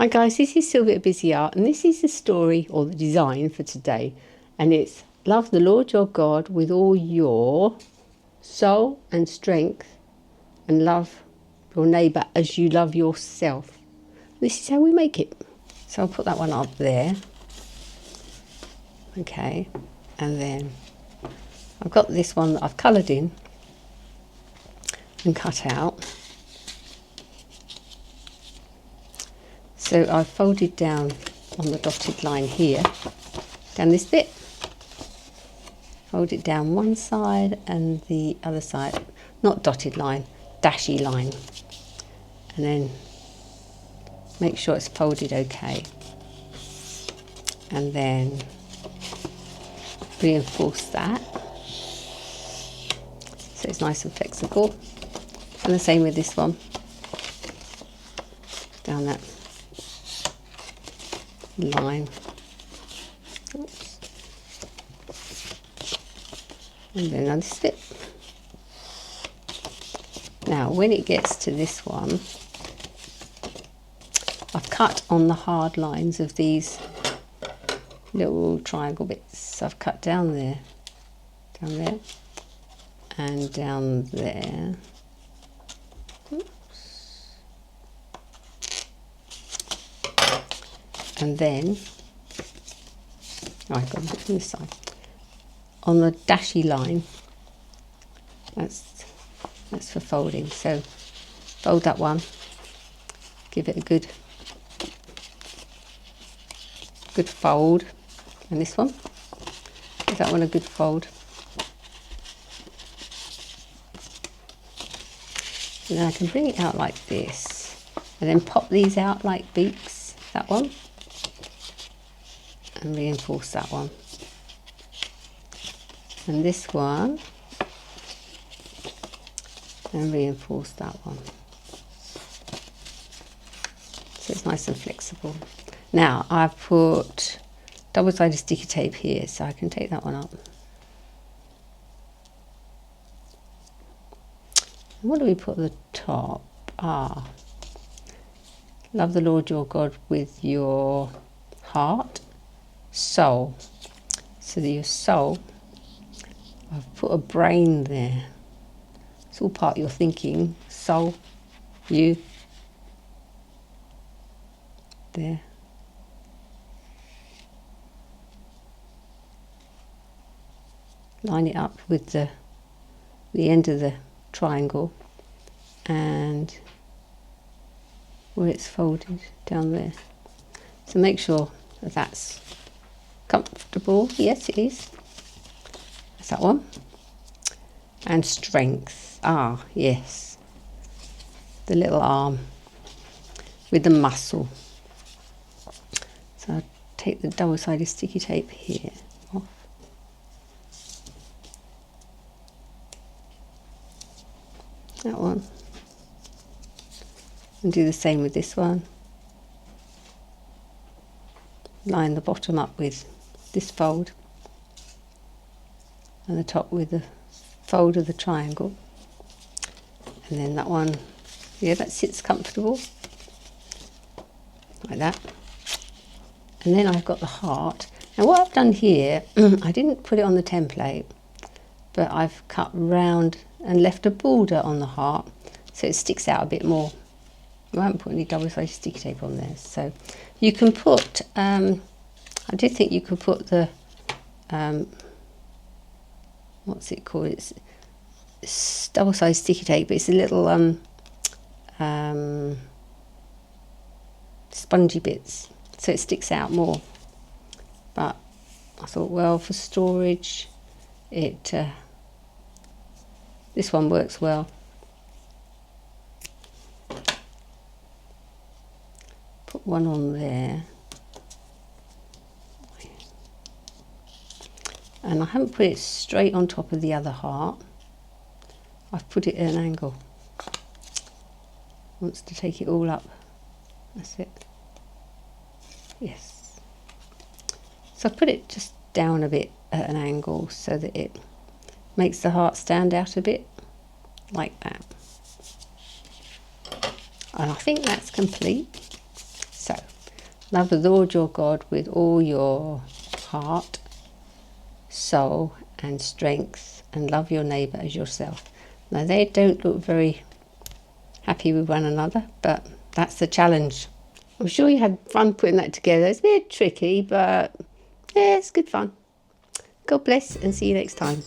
Hi guys, this is Sylvia Busy Art, and this is the story or the design for today, and it's love the Lord your God with all your soul and strength, and love your neighbour as you love yourself. This is how we make it. So I'll put that one up there. Okay, and then I've got this one that I've coloured in and cut out. So I've folded down on the dotted line here, down this bit, fold it down one side and the other side, not dotted line, dashy line, and then make sure it's folded okay, and then reinforce that so it's nice and flexible, and the same with this one, down that line. Oops. And then on this bit. Now when it gets to this one, I've cut on the hard lines of these little triangle bits. So I've cut down there, and down there. And then, I've got to put it on this side. On the dashy line, that's for folding. So fold that one, give it a good fold, and this one, give that one a good fold. And then I can bring it out like this, and then pop these out like beaks. That one. And reinforce that one, and this one, and reinforce that one, so it's nice and flexible. Now I've put double-sided sticky tape here, so I can take that one up. And what do we put at the top? Love the Lord your God with your heart, soul. So your soul, I've put a brain there. It's all part of your thinking. Soul, you, there. Line it up with the end of the triangle and where it's folded down there. So make sure that that's comfortable. Yes, it is. That's that one. And strength. Yes. The little arm with the muscle. So I'll take the double-sided sticky tape here off. That one. And do the same with this one. Line the bottom up with this fold and the top with the fold of the triangle, and then that one, yeah, that sits comfortable like that. And then I've got the heart. Now what I've done here, I didn't put it on the template, but I've cut round and left a border on the heart so it sticks out a bit more. I haven't put any double-sided sticky tape on there, so you can put, I did think you could put the, what's it called? It's double-sided sticky tape, but it's a little spongy bits, so it sticks out more. But I thought, well, for storage, this one works well. Put one on there. And I haven't put it straight on top of the other heart. I've put it at an angle. Wants to take it all up. That's it. Yes. So I put it just down a bit at an angle so that it makes the heart stand out a bit, like that. And I think that's complete. So Love the Lord your God with all your heart, soul and strength, and love your neighbour as yourself. Now they don't look very happy with one another, but that's the challenge. I'm sure you had fun putting that together. It's a bit tricky, but yeah, it's good fun. God bless and see you next time.